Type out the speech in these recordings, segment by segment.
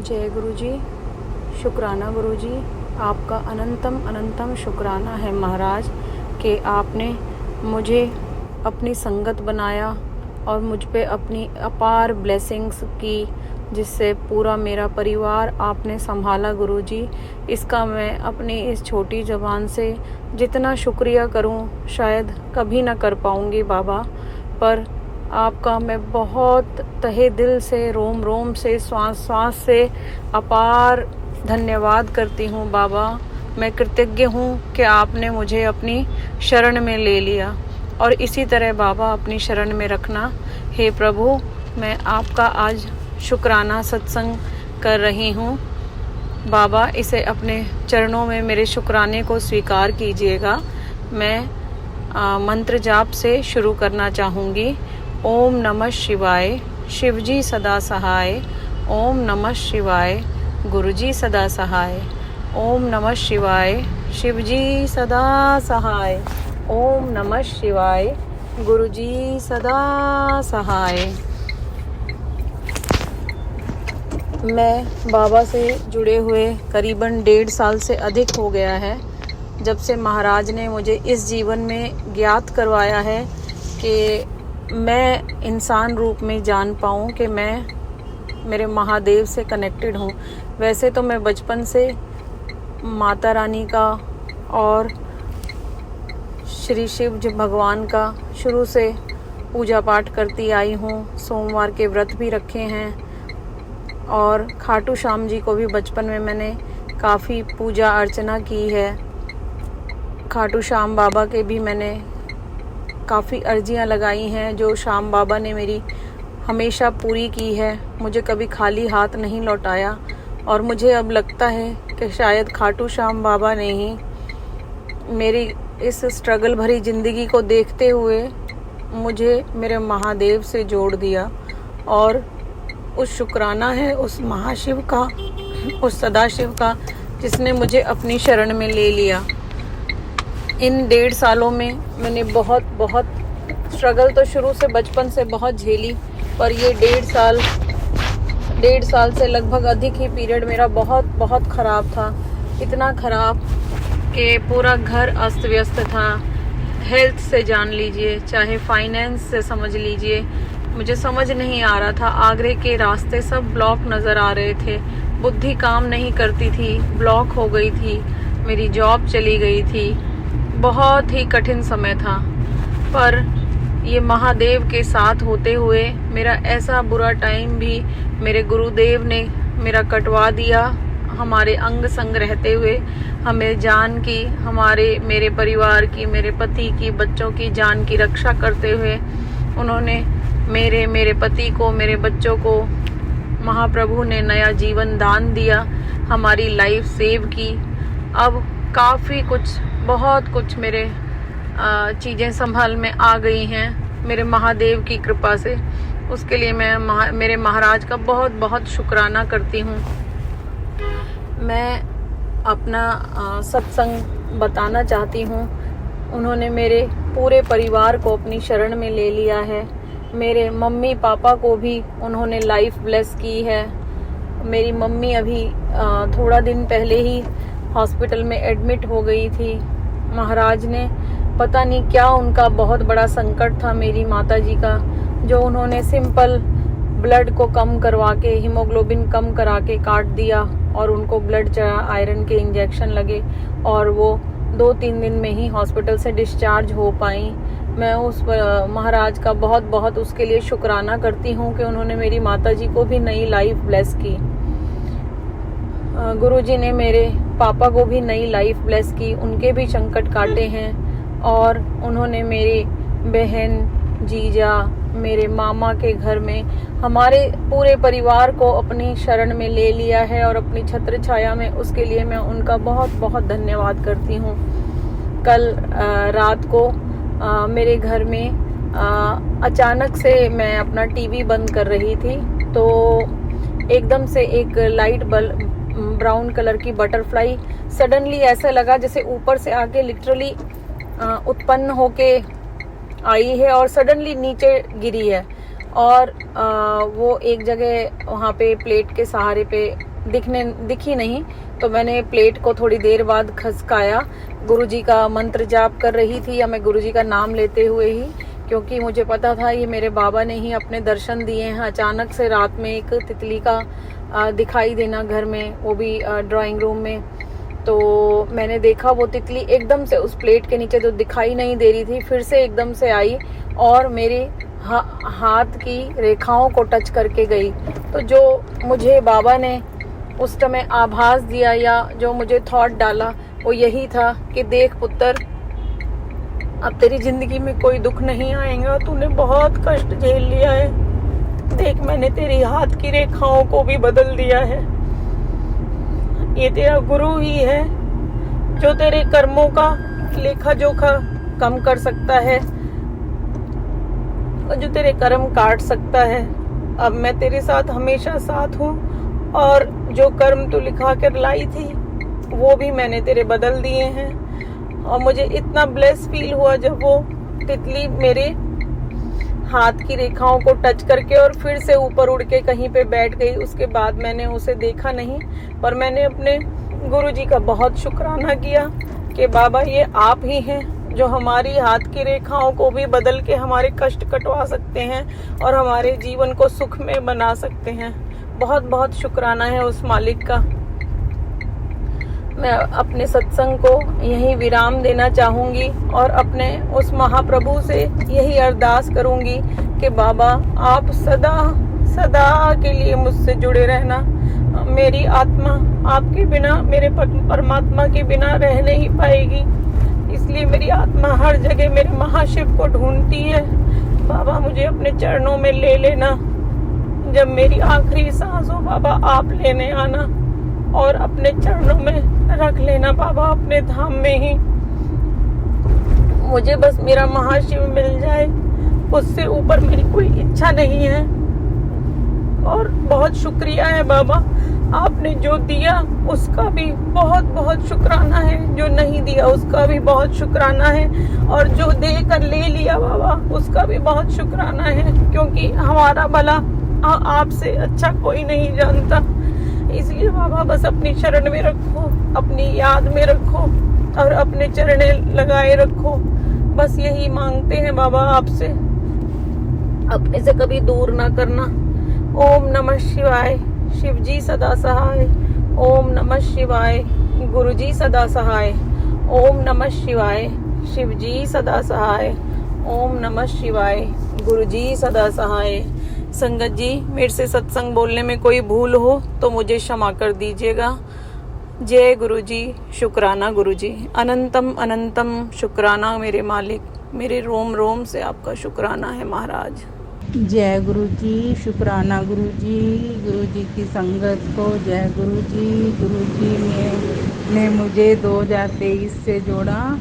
जय गुरु जी। शुक्राना गुरु जी, आपका अनंतम अनंतम शुक्राना है महाराज कि आपने मुझे अपनी संगत बनाया और मुझ पे अपनी अपार ब्लेसिंग्स की, जिससे पूरा मेरा परिवार आपने संभाला गुरु जी। इसका मैं अपनी इस छोटी ज़बान से जितना शुक्रिया करूं शायद कभी ना कर पाऊंगी बाबा, पर आपका मैं बहुत तहे दिल से, रोम रोम से, श्वास श्वास से अपार धन्यवाद करती हूँ बाबा। मैं कृतज्ञ हूँ कि आपने मुझे अपनी शरण में ले लिया और इसी तरह बाबा अपनी शरण में रखना। हे प्रभु, मैं आपका आज शुक्राना सत्संग कर रही हूँ बाबा, इसे अपने चरणों में मेरे शुक्राने को स्वीकार कीजिएगा। मैं मंत्र जाप से शुरू करना चाहूँगी। ओम नमः शिवाय, शिवजी सदा सहाय। ओम नमः शिवाय, गुरुजी सदा सहाय। ओम नमः शिवाय, शिवजी सदा सहाय। ओम नमः शिवाय, गुरुजी सदा सहाय। मैं बाबा से जुड़े हुए करीबन 1.5 साल से अधिक हो गया है, जब से महाराज ने मुझे इस जीवन में ज्ञात करवाया है कि मैं इंसान रूप में जान पाऊँ कि मैं मेरे महादेव से कनेक्टेड हूँ। वैसे तो मैं बचपन से माता रानी का और श्री शिव जी भगवान का शुरू से पूजा पाठ करती आई हूँ। सोमवार के व्रत भी रखे हैं और खाटू श्याम जी को भी बचपन में मैंने काफ़ी पूजा अर्चना की है। खाटू श्याम बाबा के भी मैंने काफ़ी अर्जियां लगाई हैं, जो श्याम बाबा ने मेरी हमेशा पूरी की है। मुझे कभी खाली हाथ नहीं लौटाया और मुझे अब लगता है कि शायद खाटू श्याम बाबा ने ही मेरी इस स्ट्रगल भरी ज़िंदगी को देखते हुए मुझे मेरे महादेव से जोड़ दिया। और उस शुक्राना है उस महाशिव का, उस सदाशिव का, जिसने मुझे अपनी शरण में ले लिया। इन 1.5 सालों में मैंने बहुत स्ट्रगल तो शुरू से बचपन से बहुत झेली, पर ये 1.5 साल से लगभग अधिक ही पीरियड मेरा बहुत ख़राब था। इतना ख़राब कि पूरा घर अस्त व्यस्त था। हेल्थ से जान लीजिए, चाहे फाइनेंस से समझ लीजिए, मुझे समझ नहीं आ रहा था। आगरे के रास्ते सब ब्लॉक नज़र आ रहे थे। बुद्धि काम नहीं करती थी, ब्लॉक हो गई थी। मेरी जॉब चली गई थी। बहुत ही कठिन समय था, पर ये महादेव के साथ होते हुए मेरा ऐसा बुरा टाइम भी मेरे गुरुदेव ने मेरा कटवा दिया। हमारे अंग संग रहते हुए हमें जान की, मेरे परिवार की, मेरे पति की, बच्चों की जान की रक्षा करते हुए उन्होंने मेरे पति को, मेरे बच्चों को महाप्रभु ने नया जीवन दान दिया, हमारी लाइफ सेव की। अब काफ़ी कुछ, बहुत कुछ मेरे चीज़ें संभाल में आ गई हैं मेरे महादेव की कृपा से। उसके लिए मैं मेरे महाराज का बहुत शुक्राना करती हूँ। मैं अपना सत्संग बताना चाहती हूँ। उन्होंने मेरे पूरे परिवार को अपनी शरण में ले लिया है। मेरे मम्मी पापा को भी उन्होंने लाइफ ब्लेस की है। मेरी मम्मी अभी थोड़ा दिन पहले ही हॉस्पिटल में एडमिट हो गई थी। महाराज ने पता नहीं क्या, उनका बहुत बड़ा संकट था मेरी माताजी का, जो उन्होंने सिंपल ब्लड को कम करवा के, हीमोग्लोबिन कम करा के काट दिया और उनको ब्लड चढ़ा, आयरन के इंजेक्शन लगे और वो 2-3 दिन में ही हॉस्पिटल से डिस्चार्ज हो पाई। मैं उस महाराज का बहुत उसके लिए शुक्राना करती हूँ कि उन्होंने मेरी माताजी को भी नई लाइफ ब्लेस की। गुरुजी ने मेरे पापा को भी नई लाइफ ब्लेस की, उनके भी संकट काटे हैं और उन्होंने मेरी बहन, जीजा, मेरे मामा के घर में हमारे पूरे परिवार को अपनी शरण में ले लिया है और अपनी छत्र छाया में। उसके लिए मैं उनका बहुत धन्यवाद करती हूँ। कल रात को मेरे घर में अचानक से मैं अपना टीवी बंद कर रही थी, तो एकदम से एक लाइट बल्ब, ब्राउन कलर की बटरफ्लाई सडनली ऐसा लगा जैसे ऊपर से आके लिटरली उत्पन्न होके आई है और सडनली नीचे गिरी है। और वो एक जगह वहाँ पे प्लेट के सहारे पे दिखी नहीं। तो मैंने प्लेट को थोड़ी देर बाद खसकाया। गुरुजी का मंत्र जाप कर रही थी, या मैं गुरुजी का नाम लेते हुए ही, क्योंकि मुझे पता था ये मेरे बाबा ने ही अपने दर्शन दिए हैं। अचानक से रात में एक तितली का दिखाई देना घर में, वो भी ड्राइंग रूम में। तो मैंने देखा वो तितली एकदम से उस प्लेट के नीचे जो दिखाई नहीं दे रही थी, फिर से एकदम से आई और मेरी हाथ की रेखाओं को टच करके गई। तो जो मुझे बाबा ने उस समय आभास दिया, या जो मुझे थॉट डाला, वो यही था कि देख पुत्र, अब तेरी जिंदगी में कोई दुख नहीं आएगा। तूने बहुत कष्ट झेल लिया है। देख, मैंने तेरी हाथ की रेखाओं को भी बदल दिया है। ये तेरा गुरु ही है जो तेरे कर्मों का लेखा जोखा कम कर सकता है और जो तेरे कर्म काट सकता है। अब मैं तेरे साथ हमेशा साथ हूँ, और जो कर्म तू लिखा कर लाई थी वो भी मैंने तेरे बदल दिए हैं। और मुझे इतना ब्लेस फील हुआ जब वो तितली मेरे हाथ की रेखाओं को टच करके और फिर से ऊपर उड़ के कहीं पे बैठ गई। उसके बाद मैंने उसे देखा नहीं, पर मैंने अपने गुरुजी का बहुत शुक्राना किया कि बाबा, ये आप ही हैं जो हमारी हाथ की रेखाओं को भी बदल के हमारे कष्ट कटवा सकते हैं और हमारे जीवन को सुख में बना सकते हैं। बहुत बहुत शुक्राना है उस मालिक का। मैं अपने सत्संग को यहीं विराम देना चाहूँगी और अपने उस महाप्रभु से यही अरदास करूँगी कि बाबा, आप सदा सदा के लिए मुझसे जुड़े रहना। मेरी आत्मा आपके बिना, मेरे परमात्मा के बिना रह नहीं पाएगी, इसलिए मेरी आत्मा हर जगह मेरे महाशिव को ढूंढती है। बाबा, मुझे अपने चरणों में ले लेना। जब मेरी आखिरी सांस हो बाबा, आप लेने आना और अपने चरणों में रख लेना बाबा, अपने धाम में ही। मुझे बस मेरा महाशिव मिल जाए, उससे ऊपर मेरी कोई इच्छा नहीं है। और बहुत शुक्रिया है बाबा, आपने जो दिया उसका भी बहुत बहुत शुक्राना है, जो नहीं दिया उसका भी बहुत शुक्राना है, और जो दे कर ले लिया बाबा उसका भी बहुत शुक्राना है, क्योंकि हमारा भला आपसे अच्छा कोई नहीं जानता। इसलिए बाबा, बस अपनी शरण में रखो, अपनी याद में रखो और अपने चरणे लगाए रखो। बस यही मांगते हैं बाबा आपसे, अपने से कभी दूर ना करना। ओम नमः शिवाय। शिवजी सदा सहाय। ओम नमः शिवाय। गुरुजी सदा सहाय। ओम नमः शिवाय। शिवजी सदा सहाय। ओम नमः शिवाय। गुरुजी सदा सहाय। संगत जी, मेरे से सत्संग बोलने में कोई भूल हो तो मुझे क्षमा कर दीजिएगा। जय गुरु जी। शुक्राना गुरु जी, अनंतम अनंतम शुक्राना मेरे मालिक, मेरे रोम रोम से आपका शुक्राना है महाराज। जय गुरु जी। शुक्राना गुरु जी की संगत को जय गुरु जी। गुरु जी ने मुझे 2023 से जोड़ा,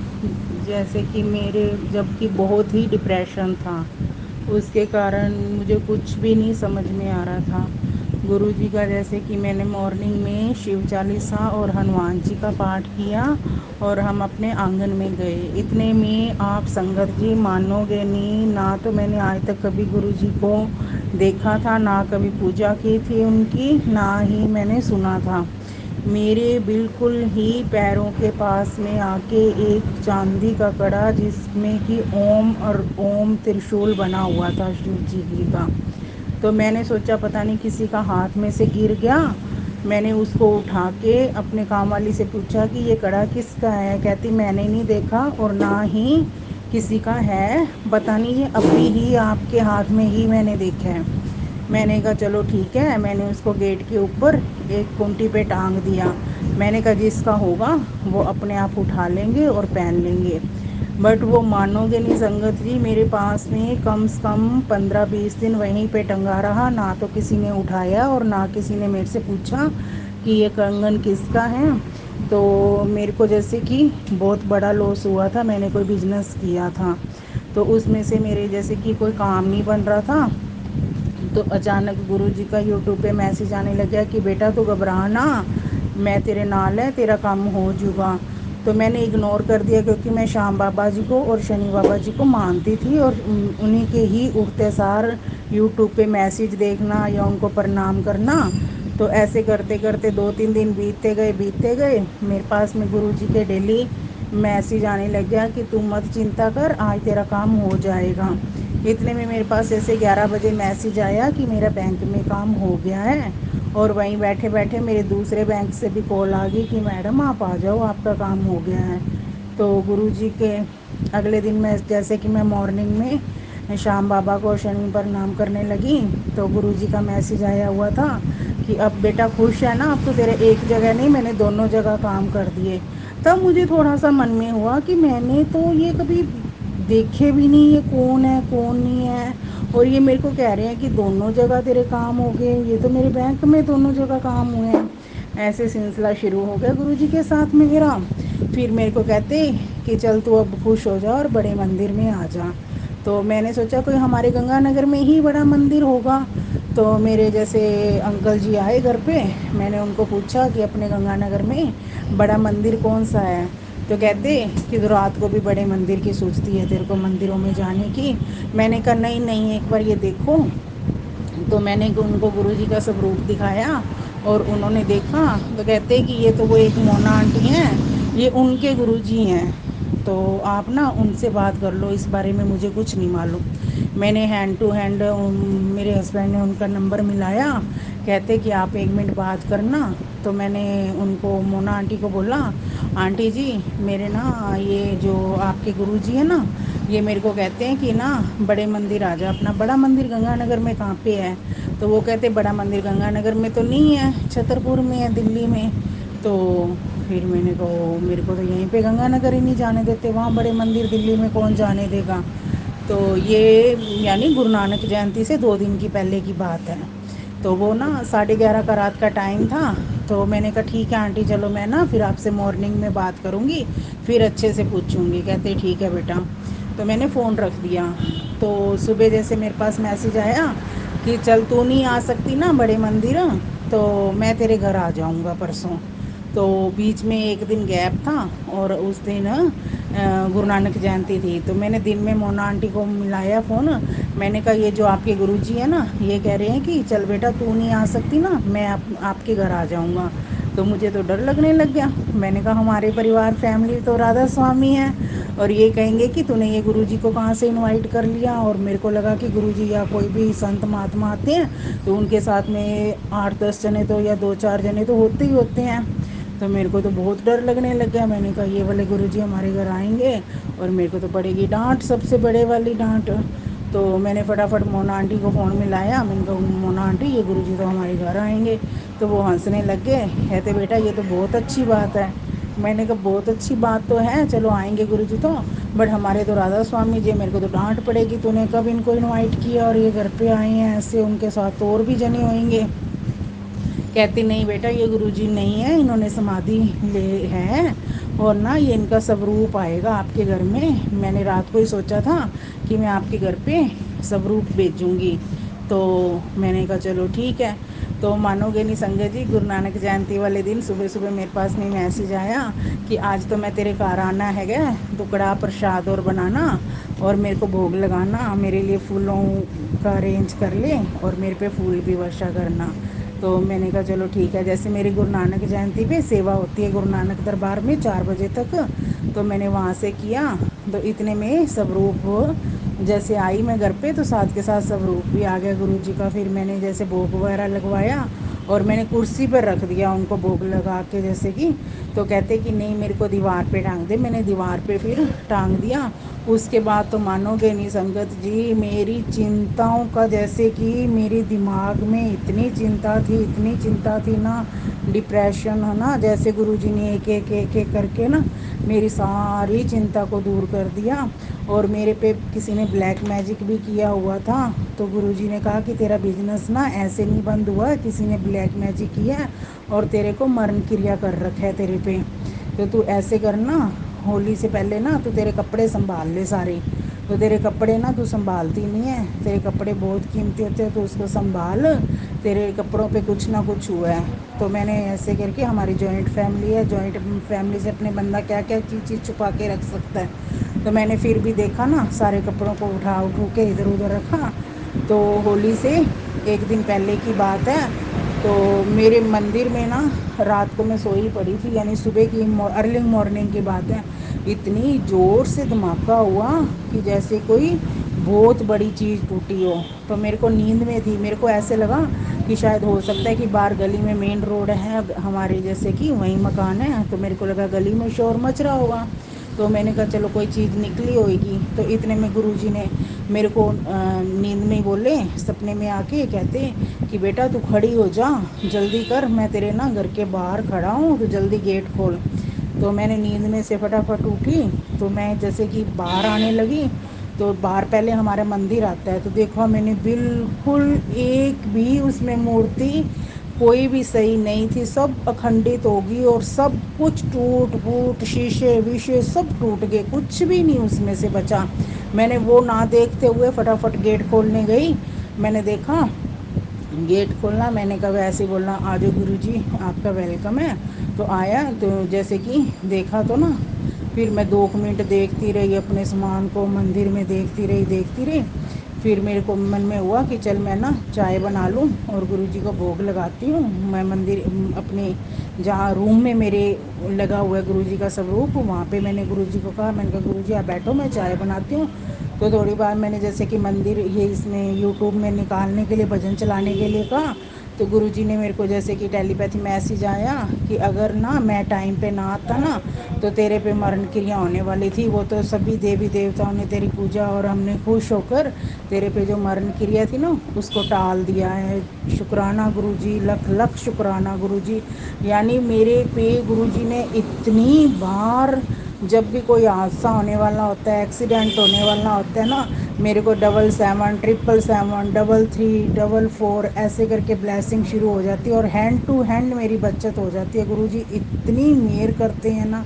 जैसे कि मेरे जबकि बहुत ही डिप्रेशन था, उसके कारण मुझे कुछ भी नहीं समझ में आ रहा था। गुरु जी का जैसे कि मैंने मॉर्निंग में शिव चालीसा और हनुमान जी का पाठ किया और हम अपने आंगन में गए। इतने में आप संगत जी मानोगे नहीं, ना तो मैंने आज तक कभी गुरु जी को देखा था, ना कभी पूजा की थी उनकी, ना ही मैंने सुना था। मेरे बिल्कुल ही पैरों के पास में आके एक चांदी का कड़ा, जिसमें कि ओम और ओम त्रिशूल बना हुआ था शिव जी का। तो मैंने सोचा पता नहीं किसी का हाथ में से गिर गया। मैंने उसको उठा के अपने काम वाली से पूछा कि ये कड़ा किसका है। कहती मैंने नहीं देखा और ना ही किसी का है, पता नहीं ये अभी ही आपके हाथ में ही मैंने देखा है। मैंने कहा चलो ठीक है। मैंने उसको गेट के ऊपर एक कुंटी पे टांग दिया। मैंने कहा जिसका होगा वो अपने आप उठा लेंगे और पहन लेंगे। बट वो मानोगे नहीं संगत जी, मेरे पास में कम से कम 15-20 दिन वहीं पे टंगा रहा। ना तो किसी ने उठाया और ना किसी ने मेरे से पूछा कि ये कंगन किसका है। तो मेरे को जैसे कि बहुत बड़ा लॉस हुआ था। मैंने कोई बिजनेस किया था तो उसमें से मेरे जैसे कि कोई काम नहीं बन रहा था। तो अचानक गुरुजी का यूट्यूब पे मैसेज आने लगा कि बेटा तू घबरा ना, मैं तेरे नाल है, तेरा काम हो जाएगा। तो मैंने इग्नोर कर दिया, क्योंकि मैं श्याम बाबा जी को और शनि बाबा जी को मानती थी और उन्हीं के ही उठते सार यूट्यूब पे मैसेज देखना या उनको प्रणाम करना तो ऐसे करते करते 2-3 दिन बीतते गए। मेरे पास में गुरुजी के डेली मैसेज आने लग गया कि तू मत चिंता कर, आज तेरा काम हो जाएगा। इतने में मेरे पास ऐसे 11 बजे मैसेज आया कि मेरा बैंक में काम हो गया है। और वहीं बैठे बैठे मेरे दूसरे बैंक से भी कॉल आ गई कि मैडम आप आ जाओ, आपका काम हो गया है। तो गुरुजी के अगले दिन मैं जैसे कि मैं मॉर्निंग में श्याम बाबा को शनि प्रणाम करने लगी, तो गुरुजी का मैसेज आया हुआ था कि अब बेटा खुश है ना, अब तो तेरे एक जगह नहीं, मैंने दोनों जगह काम कर दिए। तब मुझे थोड़ा सा मन में हुआ कि मैंने तो ये कभी देखे भी नहीं, ये कौन है कौन नहीं है, और ये मेरे को कह रहे हैं कि दोनों जगह तेरे काम हो गए, ये तो मेरे बैंक में दोनों जगह काम हुए हैं। ऐसे सिलसिला शुरू हो गया गुरुजी के साथ में मेरा। फिर मेरे को कहते कि चल तू अब खुश हो जा और बड़े मंदिर में आ जा। तो मैंने सोचा कोई हमारे गंगानगर में ही बड़ा मंदिर होगा। तो मेरे जैसे अंकल जी आए घर पे, मैंने उनको पूछा कि अपने गंगानगर में बड़ा मंदिर कौन सा है। तो कहते कि तो रात को भी बड़े मंदिर की सोचती है, तेरे को मंदिरों में जाने की। मैंने कहा नहीं नहीं, एक बार ये देखो। तो मैंने उनको गुरुजी का सब रूप दिखाया और उन्होंने देखा। तो कहते कि ये तो वो एक मोना आंटी हैं, ये उनके गुरुजी हैं, तो आप ना उनसे बात कर लो, इस बारे में मुझे कुछ नहीं मालूम। मैंने हैंड टू हैंड मेरे हस्बैंड ने उनका नंबर मिलाया। कहते कि आप 1 मिनट बात करना। तो मैंने उनको मोना आंटी को बोला, आंटी जी मेरे ना ये जो आपके गुरुजी है ना, ये मेरे को कहते हैं कि ना बड़े मंदिर आ जा। अपना बड़ा मंदिर गंगानगर में कहाँ पे है? तो वो कहते बड़ा मंदिर गंगानगर में तो नहीं है, छतरपुर में है, दिल्ली में। तो फिर मैंने कहा मेरे को तो यहीं पे गंगानगर ही नहीं जाने देते, वहाँ बड़े मंदिर दिल्ली में कौन जाने देगा। तो ये यानी गुरु नानक जयंती से 2 दिन की पहले की बात है। तो वो ना 11:30 का रात का टाइम था। तो मैंने कहा ठीक है आंटी, चलो मैं ना फिर आपसे मॉर्निंग में बात करूँगी, फिर अच्छे से पूछूँगी। कहते ठीक है बेटा। तो मैंने फ़ोन रख दिया। तो सुबह जैसे मेरे पास मैसेज आया कि चल तू नहीं आ सकती ना बड़े मंदिर, तो मैं तेरे घर आ जाऊँगा परसों। तो बीच में एक दिन गैप था और उस दिन गुरु नानक जयंती थी। तो मैंने दिन में मोना आंटी को मिलाया फ़ोन। मैंने कहा ये जो आपके गुरुजी है ना, ये कह रहे हैं कि चल बेटा तू नहीं आ सकती ना, मैं आपके घर आ जाऊँगा। तो मुझे तो डर लगने लग गया। मैंने कहा हमारे परिवार फैमिली तो राधा स्वामी है, और ये कहेंगे कि तूने ये गुरुजी को कहाँ से इनवाइट कर लिया। और मेरे को लगा कि गुरुजी या कोई भी संत महात्मा आते हैं तो उनके साथ में 8-10 जने तो या 2-4 जने तो होते ही होते हैं। तो मेरे को तो बहुत डर लगने लग गया। मैंने कहा ये वाले गुरुजी हमारे घर आएंगे और मेरे को तो पड़ेगी डांट, सबसे बड़े वाली डांट। तो मैंने फटाफट मोना आंटी को फ़ोन मिलाया। मैंने कहा मोना आंटी ये गुरुजी तो हमारे घर आएंगे। तो वो हंसने लग गए, कहते बेटा ये तो बहुत अच्छी बात है। मैंने कहा बहुत अच्छी बात तो है, चलो आएंगे गुरुजी तो, बट हमारे तो राधा स्वामी जी, मेरे को तो डांट पड़ेगी, तूने कब इनको इनवाइट किया और ये घर पे आए हैं ऐसे, उनके साथ तो और भी जने होंगे। कहती नहीं बेटा ये गुरुजी नहीं है, इन्होंने समाधि ले है, और ना ये इनका स्वरूप आएगा आपके घर में। मैंने रात को ही सोचा था कि मैं आपके घर पे स्वरूप भेजूँगी। तो मैंने कहा चलो ठीक है। तो मानोगे नहीं संगत जी, गुरु नानक जयंती वाले दिन सुबह सुबह मेरे पास में मैसेज आया कि आज तो मैं तेरे घर आना है, तो कड़ा प्रसाद और बनाना और मेरे को भोग लगाना, मेरे लिए फूलों का अरेंज कर ले और मेरे पे फूल भी वर्षा करना। तो मैंने कहा चलो ठीक है। जैसे मेरी गुरु नानक जयंती पे सेवा होती है गुरु नानक दरबार में 4 बजे तक, तो मैंने वहाँ से किया। तो इतने में स्वरूप जैसे आई मैं घर पे, तो साथ के साथ स्वरूप भी आ गया गुरुजी का। फिर मैंने जैसे भोग वगैरह लगवाया और मैंने कुर्सी पर रख दिया उनको भोग लगा के जैसे कि। तो कहते कि नहीं मेरे को दीवार पे टांग दे, मैंने दीवार पे फिर टांग दिया। उसके बाद तो मानोगे नहीं संगत जी, मेरी चिंताओं का जैसे कि मेरे दिमाग में इतनी चिंता थी ना, डिप्रेशन है ना, जैसे गुरुजी ने एक करके ना मेरी सारी चिंता को दूर कर दिया। और मेरे पे किसी ने ब्लैक मैजिक भी किया हुआ था। तो गुरुजी ने कहा कि तेरा बिजनेस ना ऐसे नहीं बंद हुआ, किसी ने ब्लैक मैजिक किया है और तेरे को मरण क्रिया कर रखा है तेरे पे। तो तू ऐसे करना, होली से पहले ना तू तेरे कपड़े संभाल ले सारे। तो तेरे कपड़े ना तू संभालती नहीं है, तेरे कपड़े बहुत कीमती होते हैं, तो उसको संभाल, तेरे कपड़ों पे कुछ ना कुछ हुआ है। तो मैंने ऐसे करके, हमारी जॉइंट फैमिली है, जॉइंट फैमिली से अपने बंदा क्या क्या चीज़ छुपा के रख सकता है। तो मैंने फिर भी देखा ना, सारे कपड़ों को उठा के इधर उधर रखा। तो होली से 1 दिन पहले की बात है, तो मेरे मंदिर में ना रात को मैं सोई पड़ी थी, यानी सुबह की अर्ली मॉर्निंग की बात है, इतनी ज़ोर से धमाका हुआ कि जैसे कोई बहुत बड़ी चीज़ टूटी हो। तो मेरे को नींद में थी, मेरे को ऐसे लगा कि शायद हो सकता है कि बाहर गली में मेन रोड है हमारे, जैसे कि वहीं मकान है, तो मेरे को लगा गली में शोर मच रहा होगा। तो मैंने कहा चलो कोई चीज़ निकली होगी। तो इतने में गुरुजी ने मेरे को नींद में बोले, सपने में आके कहते कि बेटा तू खड़ी हो जा, जल्दी कर, मैं तेरे ना घर के बाहर खड़ा हूँ, तो जल्दी गेट खोल। तो मैंने नींद में से फटाफट उठी, तो मैं जैसे कि बाहर आने लगी, तो बाहर पहले हमारा मंदिर आता है, तो देखो मैंने बिल्कुल एक भी उसमें मूर्ति कोई भी सही नहीं थी, सब अखंडित होगी और सब कुछ टूट फूट, शीशे विशे सब टूट गए, कुछ भी नहीं उसमें से बचा। मैंने वो ना देखते हुए फटाफट गेट खोलने गई। मैंने देखा गेट खोलना, मैंने कहा वैसे ही बोलना आ जाओ गुरुजी आपका वेलकम है। तो आया, तो जैसे कि देखा तो ना, फिर मैं 2 मिनट देखती रही अपने सामान को, मंदिर में देखती रही। फिर मेरे को मन में हुआ कि चल मैं ना चाय बना लूँ और गुरुजी को भोग लगाती हूँ। मैं मंदिर अपने जहाँ रूम में मेरे लगा हुआ है गुरुजी का स्वरूप, वहाँ पे मैंने गुरुजी को कहा, मैंने कहा गुरुजी आप बैठो मैं चाय बनाती हूँ। तो थोड़ी बार मैंने जैसे कि मंदिर ये इसमें यूट्यूब में निकालने के लिए, भजन चलाने के लिए कहा, तो गुरुजी ने मेरे को जैसे कि टेलीपैथी मैसेज आया कि अगर ना मैं टाइम पे ना आता ना, तो तेरे पे मरण क्रिया होने वाली थी। वो तो सभी देवी देवताओं ने तेरी पूजा और हमने खुश होकर तेरे पे जो मरण क्रिया थी ना उसको टाल दिया है। शुक्राना गुरुजी, लख लख शुक्राना गुरुजी। यानी मेरे पे गुरुजी ने इतनी बार, जब भी कोई हादसा होने वाला होता है, एक्सीडेंट होने वाला होता है ना, मेरे को 777 777 33 44 ऐसे करके ब्लेसिंग शुरू हो जाती है और हैंड टू हैंड मेरी बचत हो जाती है। गुरुजी इतनी मेहर करते हैं ना,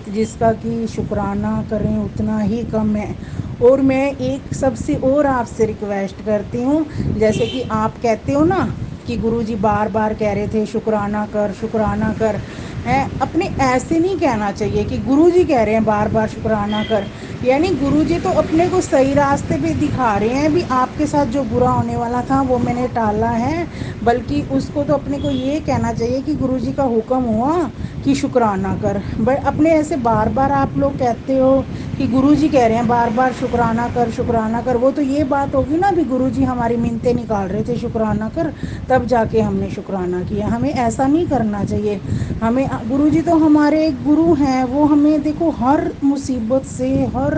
जिसका कि शुक्राना करें उतना ही कम है। और मैं एक सबसे और आपसे रिक्वेस्ट करती हूँ, जैसे कि आप कहते हो ना कि गुरुजी बार बार कह रहे थे शुक्राना कर शुक्राना कर, है अपने ऐसे नहीं कहना चाहिए कि गुरुजी कह रहे हैं बार बार शुक्राना कर। यानी गुरुजी तो अपने को सही रास्ते पे दिखा रहे हैं भी, आपके साथ जो बुरा होने वाला था वो मैंने टाला है, बल्कि उसको तो अपने को ये कहना चाहिए कि गुरुजी का हुक्म हुआ कि शुक्राना कर। बट अपने ऐसे बार बार आप लोग कहते हो कि गुरुजी कह रहे हैं बार बार शुक्राना कर शुक्राना कर, वो तो ये बात होगी ना भी गुरुजी हमारी मिन्नतें निकाल रहे थे शुक्राना कर, तब जाके हमने शुक्राना किया। हमें ऐसा नहीं करना चाहिए। हमें गुरुजी तो हमारे गुरु हैं, वो हमें देखो हर मुसीबत से, हर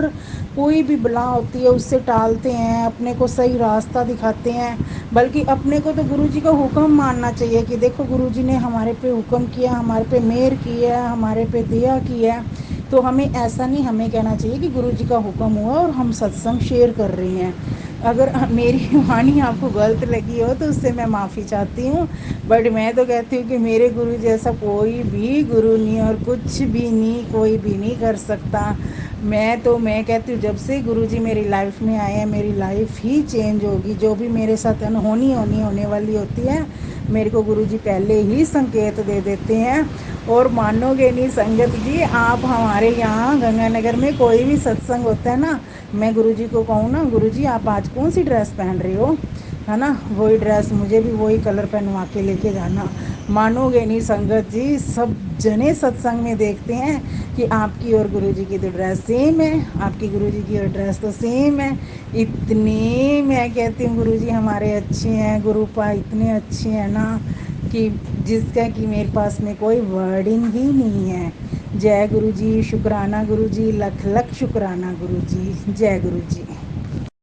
कोई भी बला होती है उससे टालते हैं, अपने को सही रास्ता दिखाते हैं। बल्कि अपने को तो गुरुजी का हुक्म मानना चाहिए कि देखो गुरुजी ने हमारे पे हुक्म किया, हमारे पे मेहर किया, हमारे पे दया किया। तो हमें ऐसा नहीं, हमें कहना चाहिए कि गुरुजी का हुक्म हुआ और हम सत्संग शेयर कर रहे हैं। अगर मेरी वाणी आपको गलत लगी हो तो उससे मैं माफ़ी चाहती हूँ। बट मैं तो कहती हूँ कि मेरे गुरु जैसा कोई भी गुरु नहीं और कुछ भी नहीं, कोई भी नहीं कर सकता। मैं कहती हूँ जब से गुरुजी मेरी लाइफ में आए हैं, मेरी लाइफ ही चेंज होगी। जो भी मेरे साथ अनहोनी होने वाली होती है, मेरे को गुरुजी पहले ही संकेत दे देते हैं। और मानोगे नहीं संगत जी, आप हमारे यहाँ गंगानगर में कोई भी सत्संग होता है ना, मैं गुरुजी को कहूँ ना गुरुजी आप आज कौन सी ड्रेस पहन रहे हो, है ना, वही ड्रेस मुझे भी वही कलर पहनवा के लेके जाना। मानोगे नहीं संगत जी, सब जने सत्संग में देखते हैं कि आपकी और गुरुजी की तो ड्रेस सेम है, आपकी गुरुजी की और ड्रेस तो सेम है। इतने मैं कहती हूँ गुरुजी हमारे अच्छे हैं, गुरुपा इतने अच्छे हैं ना कि जिसका कि मेरे पास में कोई वर्डिंग ही नहीं है। जय गुरुजी, शुक्राना गुरुजी, लख लख शुक्राना गुरुजी, जय गुरुजी।